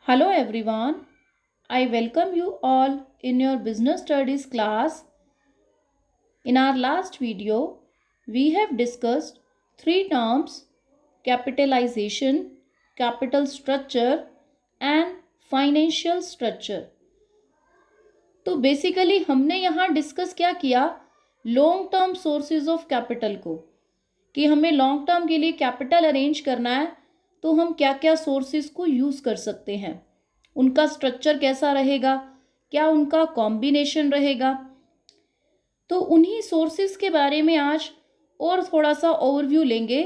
Hello everyone, I welcome you all in your business studies class. In our last video, we have discussed three terms: capitalization, capital structure and financial structure. तो basically हमने यहाँ discuss क्या किया, long term sources of capital को, कि हमें long term के लिए कैपिटल अरेंज करना है तो हम क्या क्या सोर्सेज को यूज़ कर सकते हैं, उनका स्ट्रक्चर कैसा रहेगा, क्या उनका कॉम्बिनेशन रहेगा। तो उन्हीं सोर्सेज के बारे में आज और थोड़ा सा ओवरव्यू लेंगे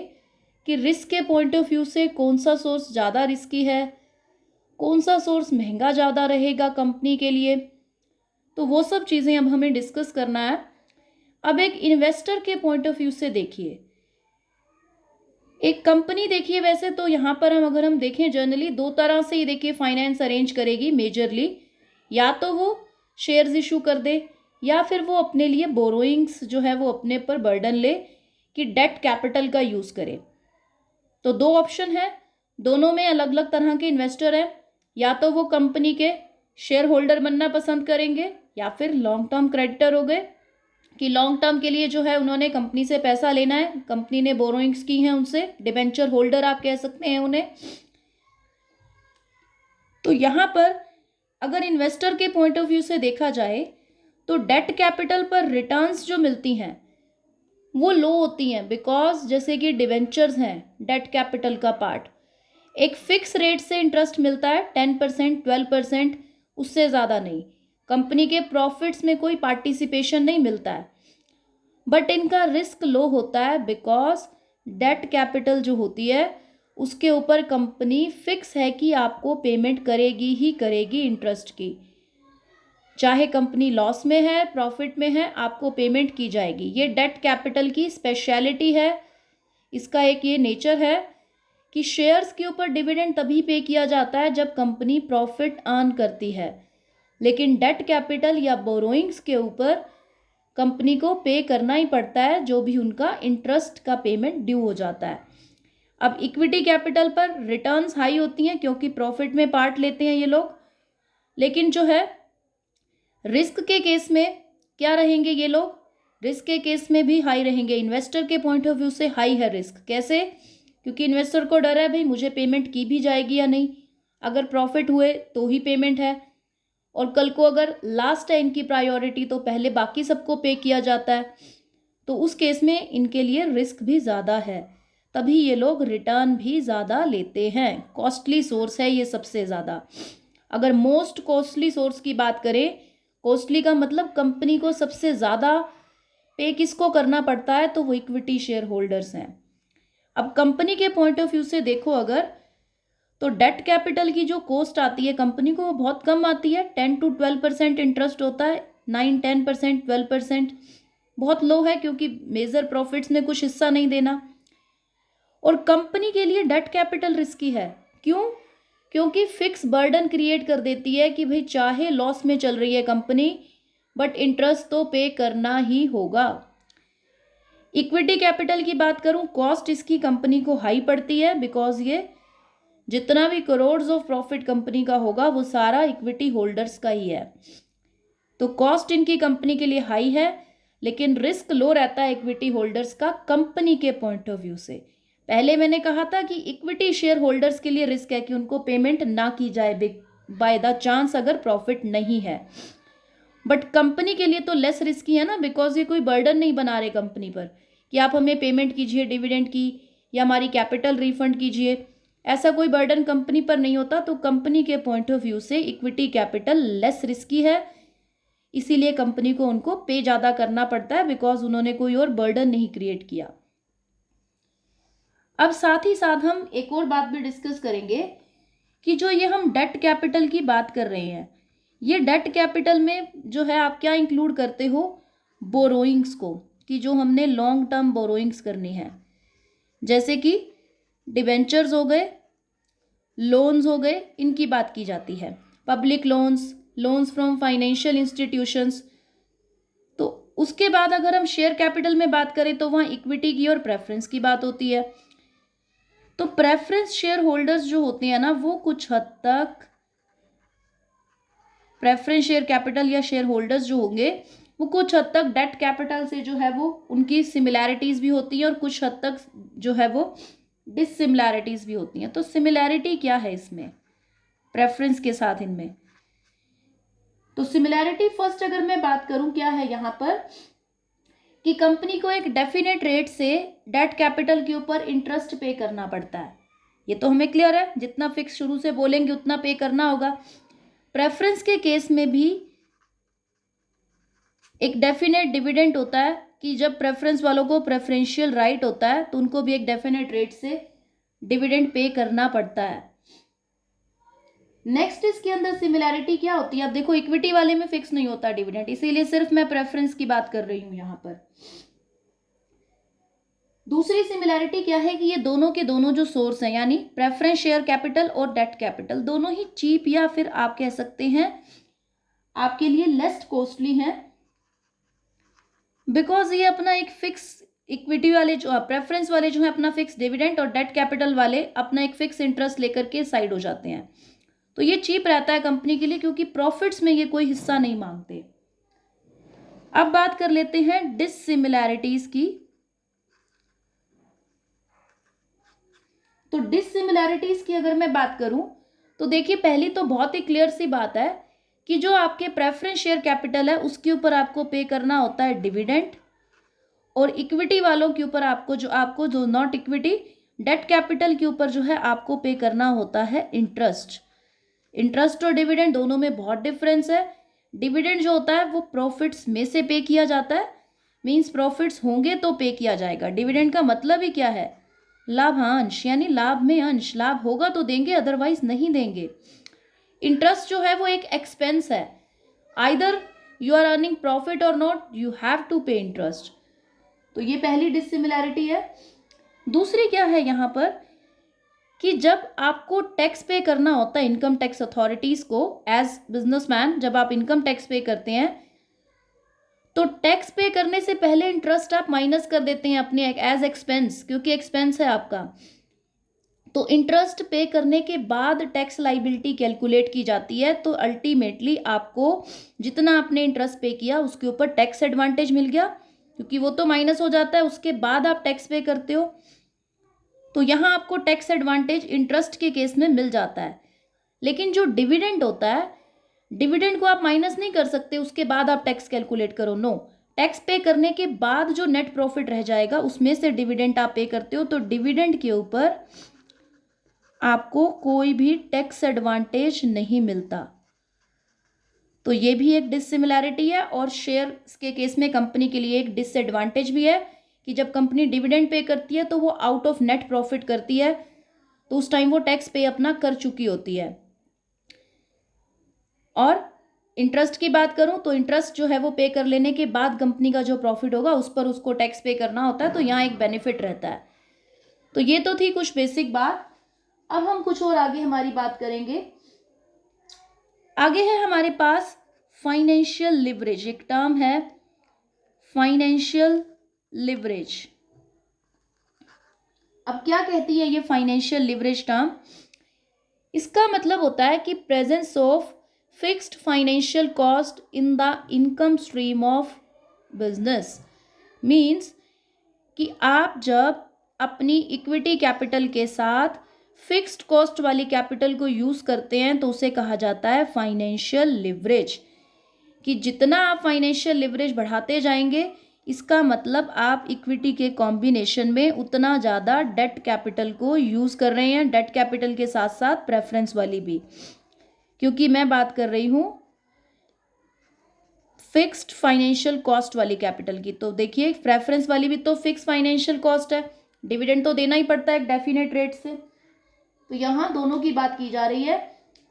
कि रिस्क के पॉइंट ऑफ व्यू से कौन सा सोर्स ज़्यादा रिस्की है, कौन सा सोर्स महंगा ज़्यादा रहेगा कंपनी के लिए। तो वो सब चीज़ें अब हमें डिस्कस करना है। अब एक इन्वेस्टर के पॉइंट ऑफ व्यू से देखिए, एक कंपनी देखिए, वैसे तो यहाँ पर अगर हम देखें जनरली दो तरह से ही देखिए फाइनेंस अरेंज करेगी मेजरली, या तो वो शेयर्स इशू कर दे या फिर वो अपने लिए बोरोइंग्स जो है वो अपने पर बर्डन ले कि डेट कैपिटल का यूज़ करे। तो दो ऑप्शन है, दोनों में अलग अलग तरह के इन्वेस्टर हैं। या तो वो कंपनी के शेयर होल्डर बनना पसंद करेंगे या फिर लॉन्ग टर्म क्रेडिटर हो गए कि लॉन्ग टर्म के लिए जो है उन्होंने कंपनी से पैसा लेना है, कंपनी ने बोरोइंग्स की हैं उनसे, डिबेंचर होल्डर आप कह सकते हैं उन्हें। तो यहाँ पर अगर इन्वेस्टर के पॉइंट ऑफ व्यू से देखा जाए तो डेट कैपिटल पर रिटर्न्स जो मिलती हैं वो लो होती हैं, बिकॉज जैसे कि डिबेंचर्स हैं डेट कैपिटल का पार्ट, एक फिक्स रेट से इंटरेस्ट मिलता है 10%, 12%, उससे ज़्यादा नहीं। कंपनी के प्रॉफिट्स में कोई पार्टिसिपेशन नहीं मिलता है, बट इनका रिस्क लो होता है बिकॉज डेट कैपिटल जो होती है उसके ऊपर कंपनी फिक्स है कि आपको पेमेंट करेगी ही करेगी इंटरेस्ट की, चाहे कंपनी लॉस में है प्रॉफिट में है, आपको पेमेंट की जाएगी। ये डेट कैपिटल की स्पेशलिटी है, इसका एक ये नेचर है कि शेयर्स के ऊपर डिविडेंड तभी पे किया जाता है जब कंपनी प्रॉफिट अर्न करती है, लेकिन डेट कैपिटल या बोरोइंग्स के ऊपर कंपनी को पे करना ही पड़ता है जो भी उनका इंटरेस्ट का पेमेंट ड्यू हो जाता है। अब इक्विटी कैपिटल पर रिटर्न्स हाई होती हैं क्योंकि प्रॉफिट में पार्ट लेते हैं ये लोग, लेकिन जो है रिस्क के केस में क्या रहेंगे ये लोग, रिस्क के केस में भी हाई रहेंगे। इन्वेस्टर के पॉइंट ऑफ व्यू से हाई है रिस्क, कैसे? क्योंकि इन्वेस्टर को डर है भाई मुझे पेमेंट की भी जाएगी या नहीं, अगर प्रॉफिट हुए तो ही पेमेंट है, और कल को अगर लास्ट है इनकी प्रायोरिटी तो पहले बाकी सबको पे किया जाता है, तो उस केस में इनके लिए रिस्क भी ज़्यादा है, तभी ये लोग रिटर्न भी ज़्यादा लेते हैं। कॉस्टली सोर्स है ये सबसे ज़्यादा। अगर मोस्ट कॉस्टली सोर्स की बात करें, कॉस्टली का मतलब कंपनी को सबसे ज़्यादा पे किसको करना पड़ता है, तो वो इक्विटी शेयर होल्डर्स हैं। अब कंपनी के पॉइंट ऑफ व्यू से देखो अगर, तो डेट कैपिटल की जो कॉस्ट आती है कंपनी को वो बहुत कम आती है, 10 to 12% इंटरेस्ट होता है, 9-10%, 12% बहुत लो है क्योंकि मेजर प्रॉफिट्स में कुछ हिस्सा नहीं देना। और कंपनी के लिए डेट कैपिटल रिस्की है, क्यों? क्योंकि फिक्स बर्डन क्रिएट कर देती है कि भाई चाहे लॉस में चल रही है कंपनी बट इंटरेस्ट तो पे करना ही होगा। इक्विटी कैपिटल की बात करूं, कॉस्ट इसकी कंपनी को हाई पड़ती है बिकॉज ये जितना भी करोड्स ऑफ प्रॉफिट कंपनी का होगा वो सारा इक्विटी होल्डर्स का ही है, तो कॉस्ट इनकी कंपनी के लिए हाई है, लेकिन रिस्क लो रहता है इक्विटी होल्डर्स का कंपनी के पॉइंट ऑफ व्यू से। पहले मैंने कहा था कि इक्विटी शेयर होल्डर्स के लिए रिस्क है कि उनको पेमेंट ना की जाए बाय द चांस अगर प्रॉफिट नहीं है, बट कंपनी के लिए तो लेस रिस्की है ना, बिकॉज ये कोई बर्डन नहीं बना रहे कंपनी पर कि आप हमें पेमेंट कीजिए डिविडेंड की या हमारी कैपिटल रिफंड कीजिए, ऐसा कोई बर्डन कंपनी पर नहीं होता। तो कंपनी के पॉइंट ऑफ व्यू से इक्विटी कैपिटल लेस रिस्की है, इसीलिए कंपनी को उनको पे ज़्यादा करना पड़ता है बिकॉज उन्होंने कोई और बर्डन नहीं क्रिएट किया। अब साथ ही साथ हम एक और बात भी डिस्कस करेंगे कि जो ये हम डेट कैपिटल की बात कर रहे हैं, ये डेट कैपिटल में जो है आप क्या इंक्लूड करते हो, बोरोइंग्स को, कि जो हमने लॉन्ग टर्म बोरोइंग्स करनी है, जैसे कि डिबेंचर्स हो गए, लोन्स हो गए, इनकी बात की जाती है, public loans, loans from financial institutions. तो उसके बाद अगर हम शेयर कैपिटल में बात करें तो वहाँ इक्विटी की और प्रेफरेंस की बात होती है। तो प्रेफरेंस शेयर होल्डर्स जो होते हैं ना वो कुछ हद तक प्रेफरेंस शेयर कैपिटल या शेयर होल्डर्स जो होंगे वो कुछ हद तक डेट कैपिटल से जो है वो उनकी सिमिलैरिटीज भी होती हैं और कुछ हद तक जो है वो डिससिमिलैरिटीज भी होती हैं। तो सिमिलैरिटी क्या है इसमें प्रेफरेंस के साथ इनमें? तो सिमिलैरिटी फर्स्ट अगर मैं बात करूं क्या है यहाँ पर कि कंपनी को एक डेफिनेट रेट से डेट कैपिटल के ऊपर इंटरेस्ट पे करना पड़ता है। ये तो हमें क्लियर है, जितना फिक्स शुरू से बोलेंगे उतना पे करना होगा। प्रेफरेंस के केस में भी एक डेफिनेट डिविडेंड होता है कि जब प्रेफरेंस वालों को प्रेफरेंशियल राइट होता है तो उनको भी एक डेफिनेट रेट से डिविडेंड पे करना पड़ता है। नेक्स्ट इसके अंदर सिमिलैरिटी क्या होती है? अब देखो इक्विटी वाले में फिक्स नहीं होता डिविडेंड, इसीलिए सिर्फ मैं प्रेफरेंस की बात कर रही हूं यहां पर। दूसरी सिमिलैरिटी क्या है कि ये दोनों के दोनों जो सोर्स हैं यानी प्रेफरेंस शेयर कैपिटल और डेट कैपिटल दोनों ही चीप या फिर आप कह सकते हैं आपके लिए लेस कॉस्टली हैं, बिकॉज ये अपना एक फिक्स इक्विटी वाले जो प्रेफरेंस वाले जो है अपना फिक्स डिविडेंड और डेट कैपिटल वाले अपना एक फिक्स इंटरेस्ट लेकर के साइड हो जाते हैं। तो ये चीप रहता है कंपनी के लिए क्योंकि प्रॉफिट्स में ये कोई हिस्सा नहीं मांगते। अब बात कर लेते हैं डिससिमिलैरिटीज की। तो डिससिमिलैरिटीज की अगर मैं बात करूं तो देखिए पहली तो बहुत ही क्लियर सी बात है कि जो आपके प्रेफरेंस शेयर कैपिटल है उसके ऊपर आपको पे करना होता है डिविडेंड और इक्विटी वालों के ऊपर आपको जो नॉट इक्विटी डेट कैपिटल के ऊपर जो है आपको पे करना होता है इंटरेस्ट। इंटरेस्ट और डिविडेंड दोनों में बहुत डिफरेंस है। डिविडेंड जो होता है वो प्रॉफिट्स में से पे किया जाता है, मींस प्रॉफिट्स होंगे तो पे किया जाएगा। डिविडेंड का मतलब ही क्या है? लाभांश, यानी लाभ में अंश, लाभ होगा तो देंगे अदरवाइज नहीं देंगे। इंटरेस्ट जो है वो एक एक्सपेंस है, either you are earning profit or not you have to pay interest. तो ये पहली डिससिमिलैरिटी है। दूसरी क्या है यहाँ पर कि जब आपको टैक्स पे करना होता है इनकम टैक्स अथॉरिटीज को एज बिजनेसमैन, जब आप इनकम टैक्स पे करते हैं तो टैक्स पे करने से पहले इंटरेस्ट आप माइनस कर देते हैं अपने एज एक्सपेंस, क्योंकि एक्सपेंस है आपका। तो इंटरेस्ट पे करने के बाद टैक्स लाइबिलिटी कैलकुलेट की जाती है, तो अल्टीमेटली आपको जितना आपने इंटरेस्ट पे किया उसके ऊपर टैक्स एडवांटेज मिल गया, क्योंकि वो तो माइनस हो जाता है, उसके बाद आप टैक्स पे करते हो। तो यहाँ आपको टैक्स एडवांटेज इंटरेस्ट के केस में मिल जाता है। लेकिन जो डिविडेंड होता है, डिविडेंड को आप माइनस नहीं कर सकते उसके बाद आप टैक्स कैलकुलेट करो, नो। टैक्स पे करने के बाद जो नेट प्रॉफिट रह जाएगा उसमें से डिविडेंड आप पे करते हो, तो डिविडेंड के ऊपर आपको कोई भी टैक्स एडवांटेज नहीं मिलता। तो ये भी एक डिससिमिलैरिटी है। और शेयर के केस में कंपनी के लिए एक डिसएडवांटेज भी है कि जब कंपनी डिविडेंड पे करती है तो वो आउट ऑफ नेट प्रॉफिट करती है, तो उस टाइम वो टैक्स पे अपना कर चुकी होती है। और इंटरेस्ट की बात करूं तो इंटरेस्ट जो है वो पे कर लेने के बाद कंपनी का जो प्रॉफिट होगा उस पर उसको टैक्स पे करना होता है, तो यहाँ एक बेनिफिट रहता है। तो ये तो थी कुछ बेसिक बात। अब हम कुछ और आगे हमारी बात करेंगे। आगे है हमारे पास फाइनेंशियल लिवरेज, एक टर्म है फाइनेंशियल लिवरेज। अब क्या कहती है ये फाइनेंशियल लिवरेज टर्म? इसका मतलब होता है कि presence of fixed financial cost in the income stream of business. Means कि आप जब अपनी इक्विटी कैपिटल के साथ फिक्स्ड कॉस्ट वाली कैपिटल को यूज करते हैं तो उसे कहा जाता है फाइनेंशियल लिवरेज। कि जितना आप फाइनेंशियल लिवरेज बढ़ाते जाएंगे इसका मतलब आप इक्विटी के कॉम्बिनेशन में उतना ज़्यादा डेट कैपिटल को यूज़ कर रहे हैं, डेट कैपिटल के साथ साथ प्रेफरेंस वाली भी, क्योंकि मैं बात कर रही हूँ फिक्स्ड फाइनेंशियल कॉस्ट वाली कैपिटल की। तो देखिए प्रेफरेंस वाली भी तो फिक्स फाइनेंशियल कॉस्ट है, डिविडेंड तो देना ही पड़ता है एक डेफिनेट रेट से। तो यहाँ दोनों की बात की जा रही है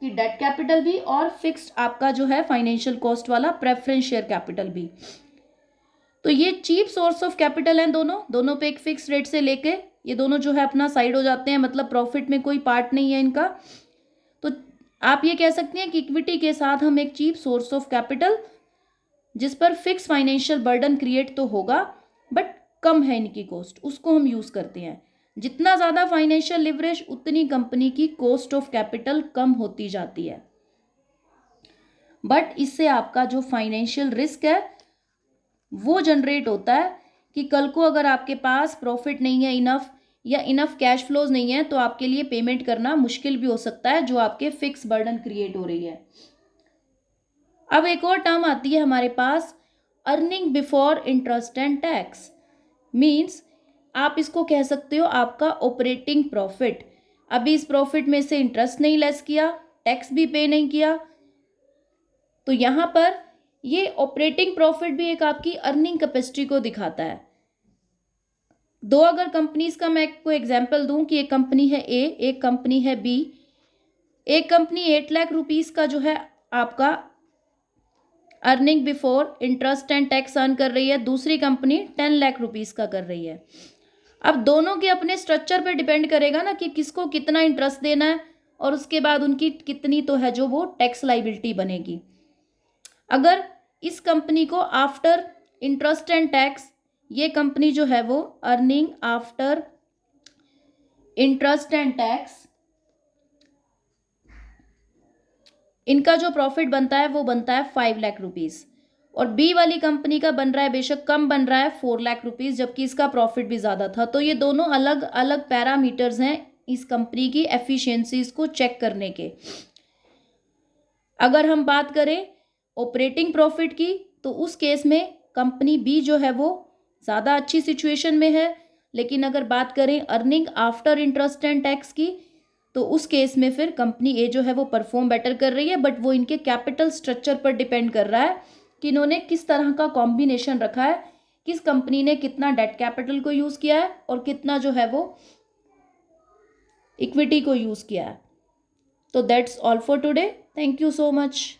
कि डेट कैपिटल भी और फिक्स्ड आपका जो है फाइनेंशियल कॉस्ट वाला प्रेफरेंस शेयर कैपिटल भी। तो ये चीप सोर्स ऑफ कैपिटल हैं दोनों पे एक फिक्स रेट से लेके ये दोनों जो है अपना साइड हो जाते हैं, मतलब प्रॉफिट में कोई पार्ट नहीं है इनका। तो आप ये कह सकते हैं कि इक्विटी के साथ हम एक चीप सोर्स ऑफ कैपिटल जिस पर फिक्स फाइनेंशियल बर्डन क्रिएट तो होगा बट कम है इनकी कॉस्ट, उसको हम यूज करते हैं। जितना ज़्यादा फाइनेंशियल लिवरेज उतनी कंपनी की कॉस्ट ऑफ कैपिटल कम होती जाती है। बट इससे आपका जो फाइनेंशियल रिस्क है वो जनरेट होता है कि कल को अगर आपके पास प्रॉफिट नहीं है इनफ, या इनफ कैश फ्लोज नहीं है, तो आपके लिए पेमेंट करना मुश्किल भी हो सकता है, जो आपके फिक्स बर्डन क्रिएट हो रही है। अब एक और टर्म आती है हमारे पास, earning before interest and tax. Means आप इसको कह सकते हो आपका ऑपरेटिंग प्रॉफिट। अभी इस प्रॉफिट में से इंटरेस्ट नहीं लेस किया, टैक्स भी पे नहीं किया, तो यहाँ पर ये ऑपरेटिंग प्रॉफिट भी एक आपकी अर्निंग कैपेसिटी को दिखाता है। दो अगर कंपनीज का मैं कोई एग्जांपल दूं कि एक कंपनी है ए, एक कंपनी है बी। एक कंपनी 8 लाख रुपीस का जो है आपका earning before interest and tax earn कर रही है, दूसरी कंपनी 10 लाख रुपीस का कर रही है। अब दोनों के अपने स्ट्रक्चर पे डिपेंड करेगा ना कि किसको कितना इंटरेस्ट देना है, और उसके बाद उनकी कितनी तो है जो वो टैक्स लाइबिलिटी बनेगी। अगर इस कंपनी को आफ्टर इंटरेस्ट एंड टैक्स, ये कंपनी जो है वो earning after interest and tax, इनका जो प्रॉफिट बनता है वो बनता है 5 लाख रुपीस, और बी वाली कंपनी का बन रहा है, बेशक कम बन रहा है, 4 लाख रुपीस, जबकि इसका प्रॉफिट भी ज़्यादा था। तो ये दोनों अलग अलग पैरामीटर्स हैं इस कंपनी की एफिशिएंसीज को चेक करने के। अगर हम बात करें ऑपरेटिंग प्रॉफिट की, तो उस केस में कंपनी बी जो है वो ज़्यादा अच्छी सिचुएशन में है। लेकिन अगर बात करें earning after interest and tax की, तो उस केस में फिर कंपनी ए जो है वो परफॉर्म बेटर कर रही है, बट वो इनके कैपिटल स्ट्रक्चर पर डिपेंड कर रहा है कि इन्होंने किस तरह का कॉम्बिनेशन रखा है, किस कंपनी ने कितना डेट कैपिटल को यूज़ किया है और कितना जो है वो इक्विटी को यूज़ किया है। तो that's all for today. Thank you so much.